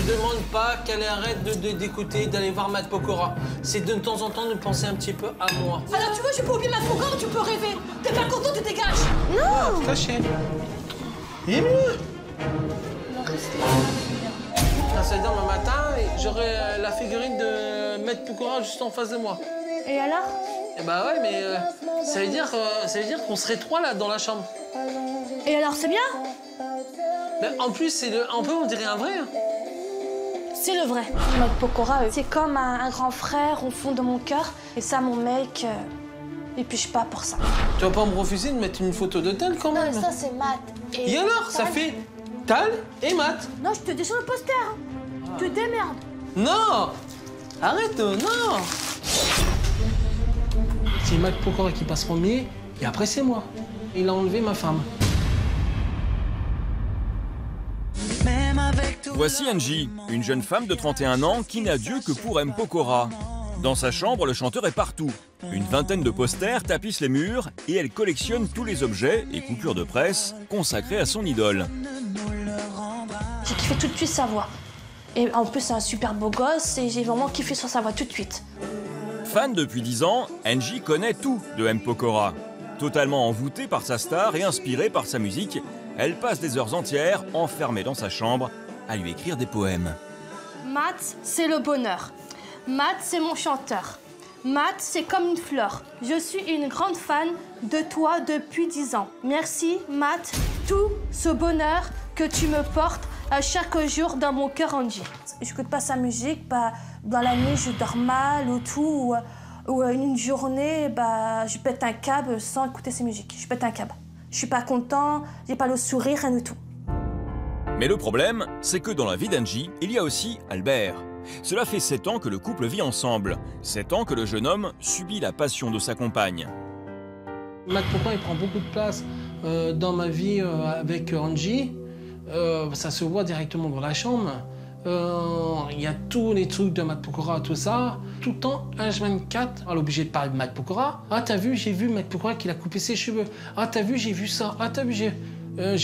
Je demande pas qu'elle arrête d'écouter, d'aller voir Matt Pokora. C'est de temps en temps de penser un petit peu à moi. Alors tu veux, je peux oublier Matt Pokora ou tu peux rêver? T'es pas content, tu dégages. Non. Caché. Il est mieux. Ça veut dire demain matin, j'aurai la figurine de Matt Pokora juste en face de moi. Et alors? Eh bah ouais, mais ça veut dire qu'on serait 3 là dans la chambre. Et alors, c'est bien? Ben, en plus, c'est un peu, on dirait un vrai. C'est le vrai. Matt Pokora, c'est comme un grand frère au fond de mon cœur. Et ça, mon mec, il piche pas pour ça. Tu vas pas me refuser de mettre une photo de Tal quand même? Non, ça, c'est Matt. Et alors, ça fait Tal et Matt. Non, je te descends le poster. Tu te démerdes. Non! Arrête, non! C'est Matt Pokora qui passe premier, et après c'est moi. Il a enlevé ma femme. Voici Angie, une jeune femme de 31 ans qui n'a Dieu que pour M. Pokora. Dans sa chambre, le chanteur est partout. Une vingtaine de posters tapissent les murs et elle collectionne tous les objets et coupures de presse consacrés à son idole. J'ai kiffé tout de suite sa voix. Et en plus, c'est un super beau gosse et j'ai vraiment kiffé sur sa voix tout de suite. Fan depuis 10 ans, Angie connaît tout de M. Pokora. Totalement envoûtée par sa star et inspirée par sa musique, elle passe des heures entières enfermée dans sa chambre à lui écrire des poèmes. Matt, c'est le bonheur. Matt, c'est mon chanteur. Matt, c'est comme une fleur. Je suis une grande fan de toi depuis 10 ans. Merci, Matt, tout ce bonheur que tu me portes à chaque jour dans mon cœur, Angie. J'écoute pas sa musique, bah, dans la nuit, je dors mal ou tout. Ou une journée, bah, je pète un câble sans écouter ses musiques. Je pète un câble. Je suis pas content, j'ai pas le sourire, rien du tout. Mais le problème, c'est que dans la vie d'Angie, il y a aussi Albert. Cela fait 7 ans que le couple vit ensemble. 7 ans que le jeune homme subit la passion de sa compagne. Matt Pokora, il prend beaucoup de place dans ma vie avec Angie. Ça se voit directement dans la chambre. Il y a tous les trucs de Matt Pokora, tout ça. Tout le temps, H24, elle est obligée de parler de Matt Pokora. Ah, t'as vu, j'ai vu Matt Pokora qu'il a coupé ses cheveux. Ah, t'as vu, j'ai vu ça. Ah, t'as vu, j'ai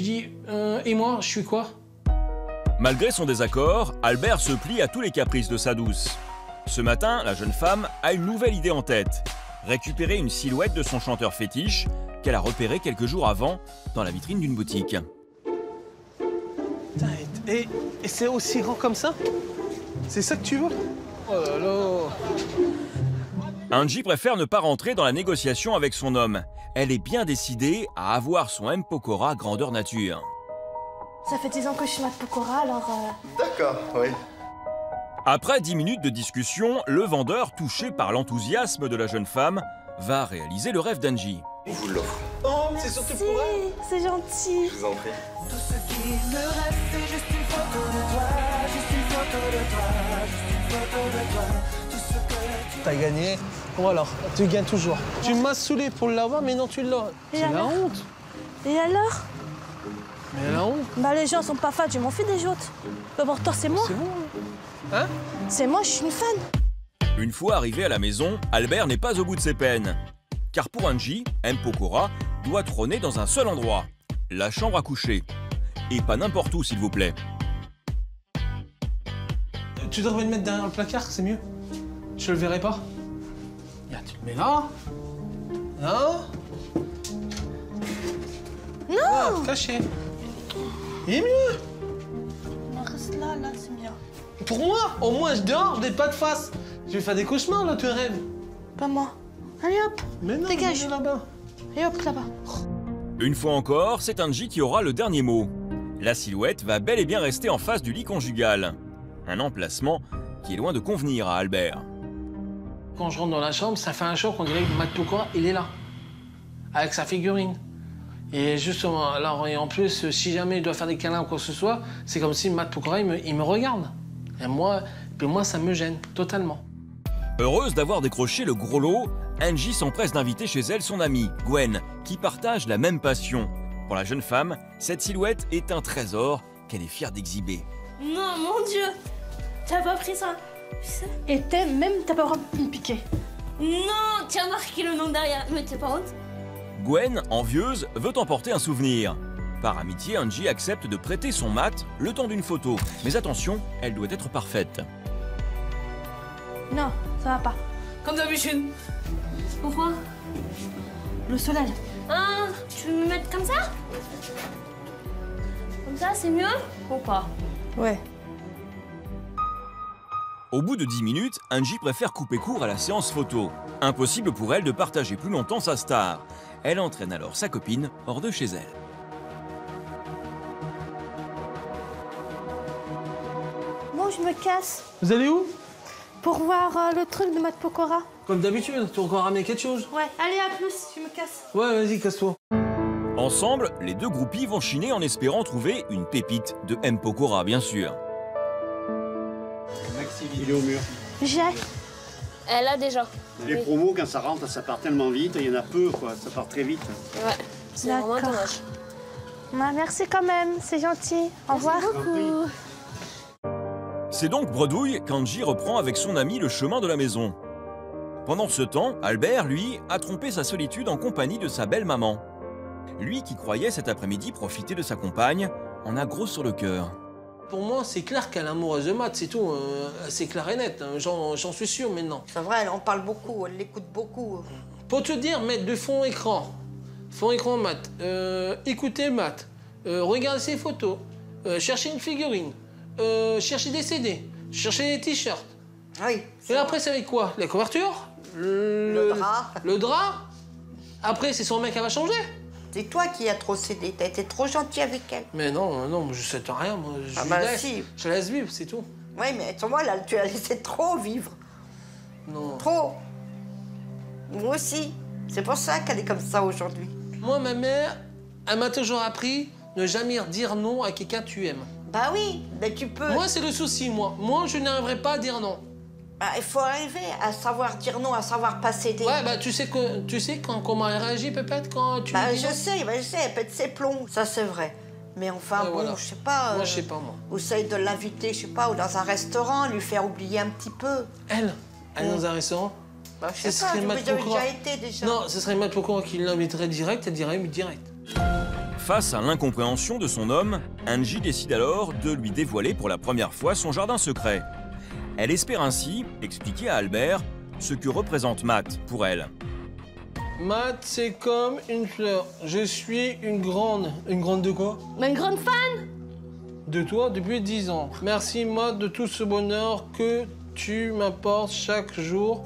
dit, et moi, je suis quoi? Malgré son désaccord, Albert se plie à tous les caprices de sa douce. Ce matin, la jeune femme a une nouvelle idée en tête. Récupérer une silhouette de son chanteur fétiche qu'elle a repéré quelques jours avant dans la vitrine d'une boutique. Et c'est aussi grand comme ça? C'est ça que tu veux? Oh là là! Angie préfère ne pas rentrer dans la négociation avec son homme. Elle est bien décidée à avoir son M. Pokora grandeur nature. Ça fait 10 ans que je suis Matt Pokora, alors... D'accord, oui. Après 10 minutes de discussion, le vendeur, touché par l'enthousiasme de la jeune femme, va réaliser le rêve d'Angie. On vous l'offre. Oh, c'est surtout pour elle! C'est gentil. Je vous en prie. Tout ce qui me reste, c'est juste une photo de toi, juste une photo de toi, juste une photo de toi. Tout ce que tu T'as gagné. Bon alors, tu gagnes toujours. Tu m'as saoulé pour l'avoir, mais non, tu l'as. Et C'est la alors? honte. Et alors? Mais la honte, Bah les gens sont pas fans, je m'en fous des autres. Le porteur, c'est moi. c'est bon. Hein? C'est moi, je suis une fan. Une fois arrivé à la maison, Albert n'est pas au bout de ses peines. Car pour Angie, M. Pokora doit trôner dans un seul endroit, la chambre à coucher. Et pas n'importe où, s'il vous plaît. Tu devrais le mettre derrière le placard, c'est mieux. Je le verrai pas. Regarde, tu le mets là. Là. Non! Ah, caché. Il est mieux. Non, reste là, c'est bien. Pour moi, au moins je dors, je n'ai pas de face. Je vais faire des cauchemars là, tu rêves. Pas moi. Allez hop, Mais non, dégage. il est là-bas. Et hop, là-bas. Une fois encore, c'est Angie qui aura le dernier mot. La silhouette va bel et bien rester en face du lit conjugal. Un emplacement qui est loin de convenir à Albert. Quand je rentre dans la chambre, ça fait un choc, on dirait que Matt Pokora, il est là. Avec sa figurine. Et justement, alors, et en plus, si jamais il doit faire des câlins ou quoi que ce soit, c'est comme si Matt Pokora, il me regarde. Et moi, ça me gêne totalement. Heureuse d'avoir décroché le gros lot, Angie s'empresse d'inviter chez elle son amie, Gwen, qui partage la même passion. Pour la jeune femme, cette silhouette est un trésor qu'elle est fière d'exhiber. Non, mon Dieu. T'as pas pris ça. Et t'as pas le droit de me piquer. Non, tu as marqué le nom derrière. Mais t'es pas honte? Gwen, envieuse, veut emporter un souvenir. Par amitié, Angie accepte de prêter son Matt le temps d'une photo. Mais attention, elle doit être parfaite. Non, ça va pas. Comme d'habitude. Pourquoi? Le soleil. Ah, tu veux me mettre comme ça? Comme ça, c'est mieux ou pas? Ouais. Au bout de 10 minutes, Angie préfère couper court à la séance photo. Impossible pour elle de partager plus longtemps sa star. Elle entraîne alors sa copine hors de chez elle. Bon, je me casse. Vous allez où? Pour voir le truc de Matt Pokora. Comme d'habitude, tu as encore ramené quelque chose? Ouais, allez, à plus, je me casse. Ouais, vas-y, casse-toi. Ensemble, les deux groupies vont chiner en espérant trouver une pépite de M. Pokora, bien sûr. Il est au mur. J'ai. Elle a déjà. Les promos, quand ça rentre, ça part tellement vite, il y en a peu, quoi. Ça part très vite. Ouais, c'est vraiment D'accord. dommage. Bah, merci quand même, c'est gentil. Au revoir. C'est donc bredouille qu'Angie reprend avec son ami le chemin de la maison. Pendant ce temps, Albert, lui, a trompé sa solitude en compagnie de sa belle-maman. Lui qui croyait cet après-midi profiter de sa compagne, en a gros sur le cœur. Pour moi, c'est clair qu'elle est amoureuse de Matt, c'est tout. C'est clair et net, hein. J'en suis sûr maintenant. C'est vrai, elle en parle beaucoup, elle l'écoute beaucoup. Pour te dire, mettre de fond écran Matt, écouter Matt, regarder ses photos, chercher une figurine, chercher des CD, chercher des t-shirts. Oui. Et après, c'est avec quoi? La couverture? Le drap. Le drap? Après, c'est son mec qui va changer? C'est toi qui as trop cédé, t'as été trop gentil avec elle. Mais non, je sais rien, moi. Je Ah lui bah laisse. si. Je la laisse vivre, c'est tout. Oui, mais sur moi, là, tu as laissé trop vivre. Non. Trop. Moi aussi. C'est pour ça qu'elle est comme ça aujourd'hui. Moi, ma mère, elle m'a toujours appris ne jamais dire non à quelqu'un que tu aimes. Bah oui, mais tu peux. Moi, c'est le souci, moi. Moi, je n'arriverai pas à dire non. Bah, il faut arriver à savoir dire non, à savoir pas céder. Ouais, bah tu sais comment elle réagit peut-être quand tu Bah lui dis non. je sais, elle pète ses plombs, ça c'est vrai. Mais enfin, bon, voilà. je sais pas. Moi, je sais pas, moi. Vous essayez de l'inviter, je sais pas, ou dans un restaurant, lui faire oublier un petit peu. Elle est dans un restaurant. Bah, je Ce sais pas, serait Matt j'ai Pokora. déjà été déjà. Non, ce serait Matt Pokora qui l'inviterait direct, elle dirait oui, direct. Face à l'incompréhension de son homme, Angie décide alors de lui dévoiler pour la première fois son jardin secret. Elle espère ainsi expliquer à Albert ce que représente Matt pour elle. Matt, c'est comme une fleur. Je suis une grande. Une grande de quoi? Mais une grande fan. De toi depuis 10 ans. Merci, Matt, de tout ce bonheur que tu m'apportes chaque jour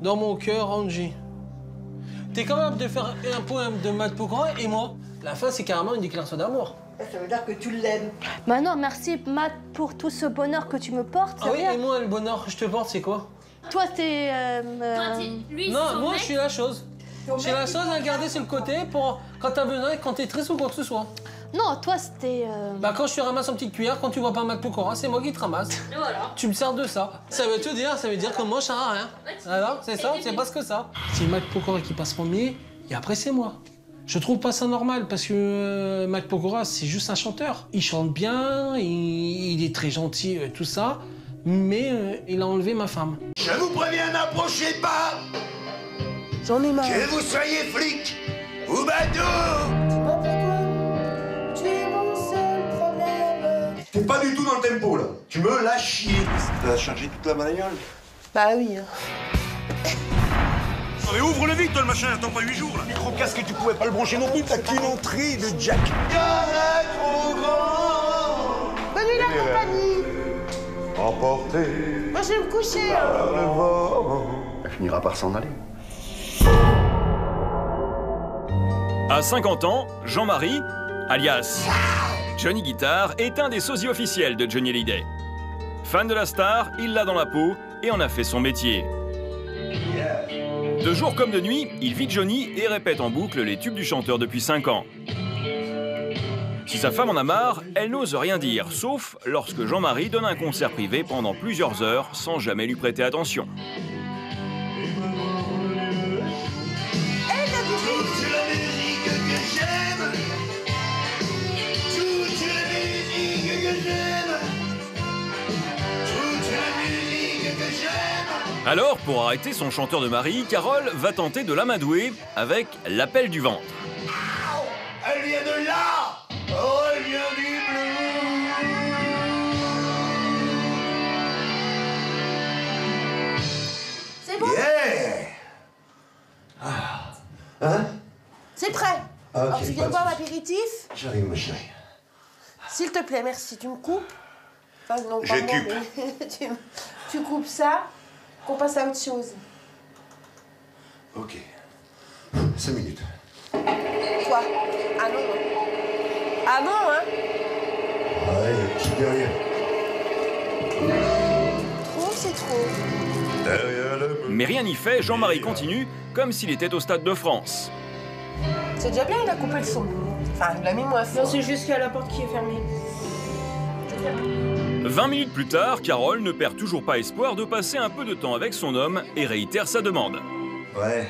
dans mon cœur, Angie. T'es capable de faire un poème de Matt Pokora et moi? La fin, c'est carrément une déclaration d'amour. Ça veut dire que tu l'aimes. Bah non, merci Matt pour tout ce bonheur que tu me portes. Ah oui, et moi, le bonheur que je te porte, c'est quoi? Toi, t'es. Lui, Non, son moi, mec, je suis la chose. J'ai la chose à garder sur le côté pour quand t'as besoin, quand t'es triste ou quoi que ce soit. Non, toi, c'était. Bah, quand je te ramasse en petite cuillère, quand tu vois pas Matt Pokora, c'est moi qui te ramasse. et voilà. Tu me sers de ça. Ça veut tout dire, ça veut dire que moi, je sers à rien. Alors, c'est ça, c'est parce que ça. C'est Matt Pokora qui passe premier, et après, c'est moi. Je trouve pas ça normal, parce que Matt Pokora, c'est juste un chanteur. Il chante bien, il est très gentil, tout ça, mais il a enlevé ma femme. Je vous préviens, n'approchez pas. J'en ai marre. Que vous soyez flic ou badaud. Tu es mon seul problème. T'es pas du tout dans le tempo, là. Tu me lâches chier. T'as chargé toute la bagnole? Bah oui. Oh, mais ouvre-le vite, le machin, attends pas 8 jours, là. Micro-casque, tu pouvais pas le brancher non plus. T'as qu'une entrée de jack. Trop grand. Bonne nuit la compagnie. Emporté Moi je vais me coucher. par le vent. Elle finira par s'en aller. À 50 ans, Jean-Marie, alias Johnny Guitar, est un des sosies officiels de Johnny Hallyday. Fan de la star, il l'a dans la peau et en a fait son métier. De jour comme de nuit, il vit Johnny et répète en boucle les tubes du chanteur depuis 5 ans. Si sa femme en a marre, elle n'ose rien dire, sauf lorsque Jean-Marie donne un concert privé pendant plusieurs heures sans jamais lui prêter attention. Toute la musique que j'aime. Toute la musique que j'aime. Toute la musique que j'aime. Alors, pour arrêter son chanteur de mari, Carole va tenter de l'amadouer avec l'appel du ventre. Elle vient de là. Alors, tu viens boire l'apéritif? J'arrive, ma chérie. S'il te plaît, merci. Tu me coupes? Enfin, non, Je pas moi, coupe. mais tu coupes ça, qu'on passe à autre chose. Ok. 5 minutes. Toi? Ah non, non. Ah non, hein? Ouais, je suis derrière. Trop, c'est trop. Derrière le... Mais rien n'y fait, Jean-Marie continue comme s'il était au Stade de France. C'est déjà bien, il a coupé le son. Enfin, il l'a mis moins fort. Non, c'est juste qu'il y a la porte qui est fermée. 20 minutes plus tard, Carole ne perd toujours pas espoir de passer un peu de temps avec son homme et réitère sa demande. Ouais.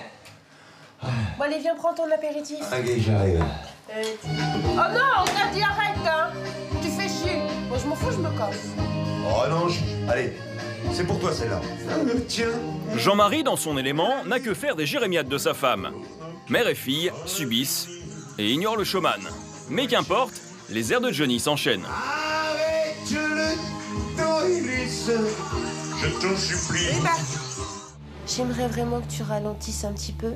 Bon, allez, viens prendre ton apéritif. Ok, j'arrive. Oh non, on a dit arrête, hein. Tu fais chier. Moi, je m'en fous, je me casse. Oh non, allez, c'est pour toi celle-là. Tiens. Jean-Marie, dans son élément, n'a que faire des jérémiades de sa femme. Mère et fille subissent et ignorent le showman. Mais qu'importe, les airs de Johnny s'enchaînent. Arrête le temps, Ulysse. Je t'en supplie. Eh ben, j'aimerais vraiment que tu ralentisses un petit peu.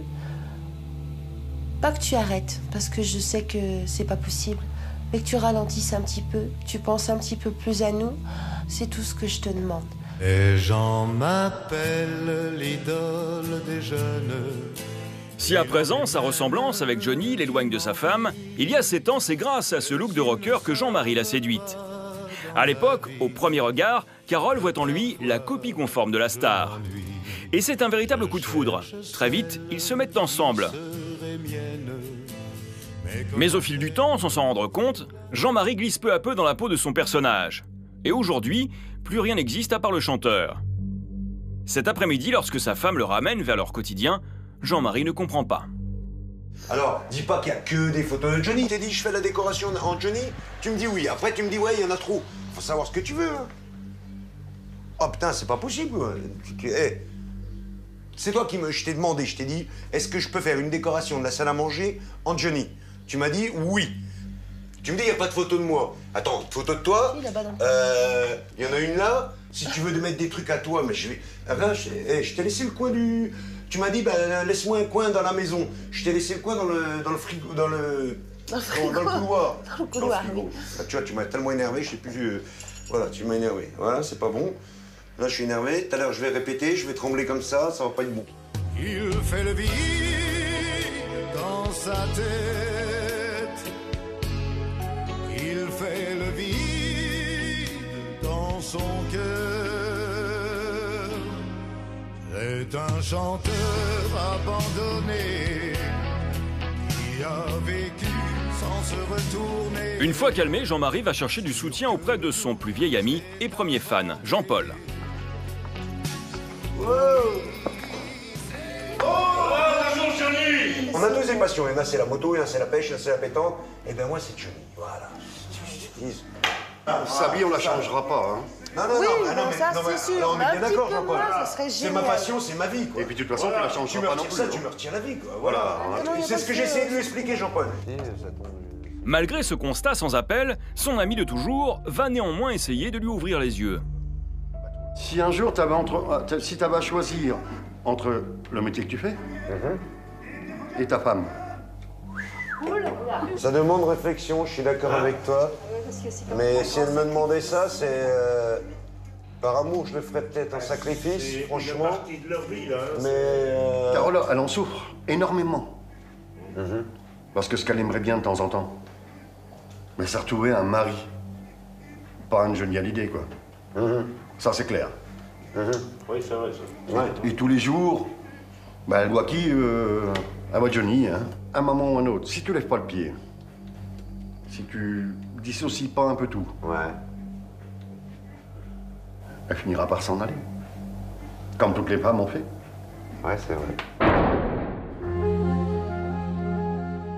Pas que tu arrêtes, parce que je sais que c'est pas possible. Mais que tu ralentisses un petit peu, que tu penses un petit peu plus à nous. C'est tout ce que je te demande. Les gens m'appellent l'idole des jeunes. Si à présent, sa ressemblance avec Johnny l'éloigne de sa femme, il y a 7 ans, c'est grâce à ce look de rocker que Jean-Marie l'a séduite. À l'époque, au premier regard, Carole voit en lui la copie conforme de la star. Et c'est un véritable coup de foudre. Très vite, ils se mettent ensemble. Mais au fil du temps, sans s'en rendre compte, Jean-Marie glisse peu à peu dans la peau de son personnage. Et aujourd'hui, plus rien n'existe à part le chanteur. Cet après-midi, lorsque sa femme le ramène vers leur quotidien, Jean-Marie ne comprend pas. Alors, dis pas qu'il y a que des photos de Johnny. T'es dit, je fais la décoration en Johnny. Tu me dis oui. Après, tu me dis ouais, il y en a trop. Faut savoir ce que tu veux. Hein. Oh putain, c'est pas possible. Hey. C'est toi qui me... Je t'ai demandé, je t'ai dit, est-ce que je peux faire une décoration de la salle à manger en Johnny? Tu m'as dit oui. Tu me dis, il n'y a pas de photo de moi. Attends, photo de toi? Oui, là-bas dans le y en a une là. Si tu veux de mettre des trucs à toi, mais je vais... Ah ben, je t'ai laissé le coin du... Tu m'as dit, ben, laisse-moi un coin dans la maison. Je t'ai laissé le coin dans le frigo, dans le couloir. Dans le couloir, oui. Ah, tu vois, tu m'as tellement énervé, je sais plus... voilà, tu m'as énervé. Voilà, c'est pas bon. Là, je suis énervé. Tout à l'heure, je vais répéter, je vais trembler comme ça va pas être bon. Il fait le vide dans sa tête. Il fait le vide dans son cœur. C'est un chanteur abandonné qui a vécu sans se retourner. Une fois calmé, Jean-Marie va chercher du soutien auprès de son plus vieil ami et premier fan, Jean-Paul. On a tous des passions. Il y en a, c'est la moto, il y en a, c'est la pêche, il y en a, c'est la pétanque. Et ben moi, c'est Johnny. Voilà. Sa vie, on la changera pas. Hein. Non, Oui, mais, non, ça, mais- c'est sûr. là, on Mais est un bien petit d'accord, peu Jean-Paul. moins, ça serait C'est ma génial. passion, c'est ma vie, quoi. Et puis de toute façon, tu la Tu changeras me pas non retires plus. ça, tu me retires la vie, quoi. Voilà. non, y a C'est pas ce que de- j'essaie de lui expliquer, Jean-Paul. Malgré ce constat sans appel, son ami de toujours va néanmoins essayer de lui ouvrir les yeux. Si un jour, si tu avais à choisir entre le métier que tu fais et ta femme, Ça demande réflexion, je suis d'accord avec toi. Mais si elle me demandait ça, c'est... par amour, je le ferais peut-être un sacrifice, franchement. Mais... Carole, elle en souffre énormément. Parce que ce qu'elle aimerait bien de temps en temps, mais c'est retrouver un mari. Pas une Johnny Hallyday, quoi. Ça, c'est clair. Oui, c'est vrai, ça. Ouais. Et tous les jours, bah, elle voit qui elle voit Johnny, hein. À un moment ou un autre, si tu lèves pas le pied, si tu dissocies pas un peu tout, Ouais. elle finira par s'en aller. Comme toutes les femmes ont fait. Ouais, c'est vrai.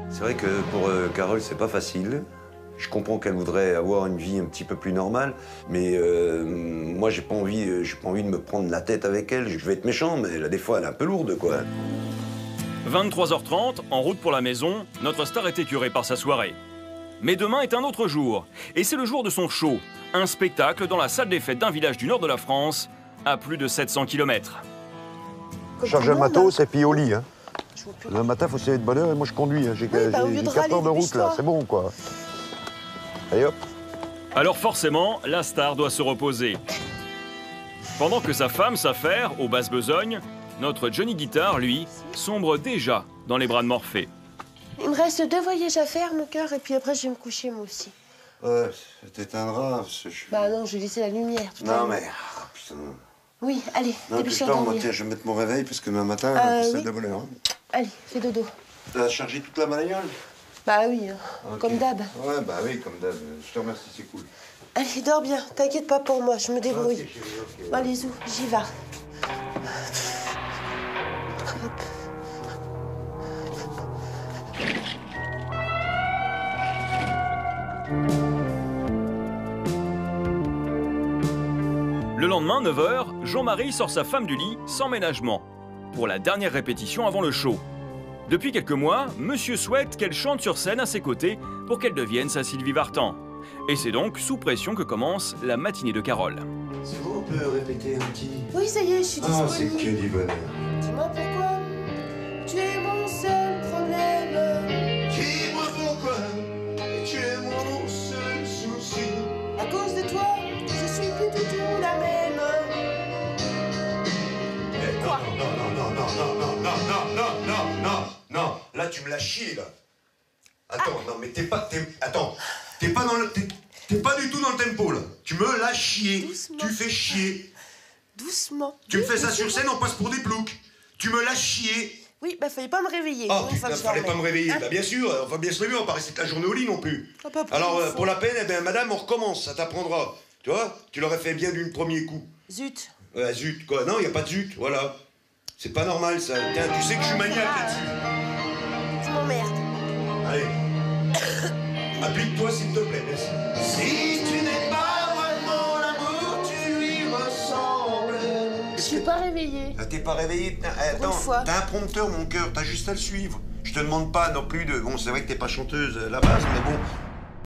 C'est vrai que pour Carole, c'est pas facile. Je comprends qu'elle voudrait avoir une vie un petit peu plus normale, mais moi, j'ai pas envie de me prendre la tête avec elle. Je vais être méchant, mais là, des fois, elle est un peu lourde, quoi. 23h30, en route pour la maison, notre star est écœurée par sa soirée. Mais demain est un autre jour, et c'est le jour de son show, un spectacle dans la salle des fêtes d'un village du nord de la France, à plus de 700 km. Charge le matos et puis au lit, hein. Je vois plus. Le matin, faut se lever de bonne heure et moi je conduis. Hein. J'ai Oui, bah, au lieu de 4 râler, heures de route là, dépêche-toi. c'est bon quoi. Allez hop. Alors forcément, la star doit se reposer. Pendant que sa femme s'affaire aux basses besognes, notre Johnny Guitar, lui, sombre déjà dans les bras de Morphée. Il me reste 2 voyages à faire, mon cœur, et puis après, je vais me coucher, moi aussi. Ouais, t'éteindras. Bah non, je vais laisser la lumière. Tout à Non l'heure. mais. Ah, putain. Oui, allez, Non, dépêche-toi putain, de moi, dormir. tiens, je vais mettre mon réveil parce que demain matin, c'est oui. de bonne heure. Hein. Allez, fais dodo. T'as chargé toute la bagnole? Bah oui, hein, Ok. comme d'hab. Ouais, bah oui, comme d'hab. Je te remercie, c'est cool. Allez, dors bien, t'inquiète pas pour moi, je me débrouille. Ok, chérie, ok. Bon, allez, Zou, j'y vais. Le lendemain, 9h, Jean-Marie sort sa femme du lit sans ménagement, pour la dernière répétition avant le show. Depuis quelques mois, Monsieur souhaite qu'elle chante sur scène à ses côtés pour qu'elle devienne sa Sylvie Vartan. Et c'est donc sous pression que commence la matinée de Carole. C'est bon, on peut répéter un petit. Oui, ça y est, je suis Ah, c'est disponible. que du bonheur. Dis-moi pourquoi tu es mon seul problème. Dis-moi pourquoi tu es mon seul souci. À cause de toi, je suis plus du tout la même. Quoi? Non, là tu me l'as chié là. Attends, non mais t'es pas du tout dans le tempo là. Tu me l'as chié. Doucement. Tu fais chier. Doucement. Tu me fais ça sur scène, on passe pour des ploucs. Tu me l'as chié. Oui, bah fallait pas me réveiller. Oh une fois putain, que je fallait dormais. pas me réveiller. Hein? Bah bien sûr, on va bien se lever, on va pas rester toute la journée au lit non plus. Ah, pas pour Alors une fois. pour la peine, eh ben madame, on recommence, ça t'apprendra. Tu vois, tu l'aurais fait bien d'une premier coup. Zut. Zut, quoi. Non, y a pas de zut, voilà. C'est pas normal ça. Tiens, tu sais que je suis maniaque là-dessus. Tu m'emmerdes. Allez. Applique-toi s'il te plaît, merci. Si tu n'es pas vraiment l'amour, tu lui ressembles. Je suis pas réveillée. Ah, t'es pas réveillé? Attends, Une fois. t'as un prompteur, mon cœur, t'as juste à le suivre. Je te demande pas non plus de... Bon, c'est vrai que t'es pas chanteuse à la base, mais bon,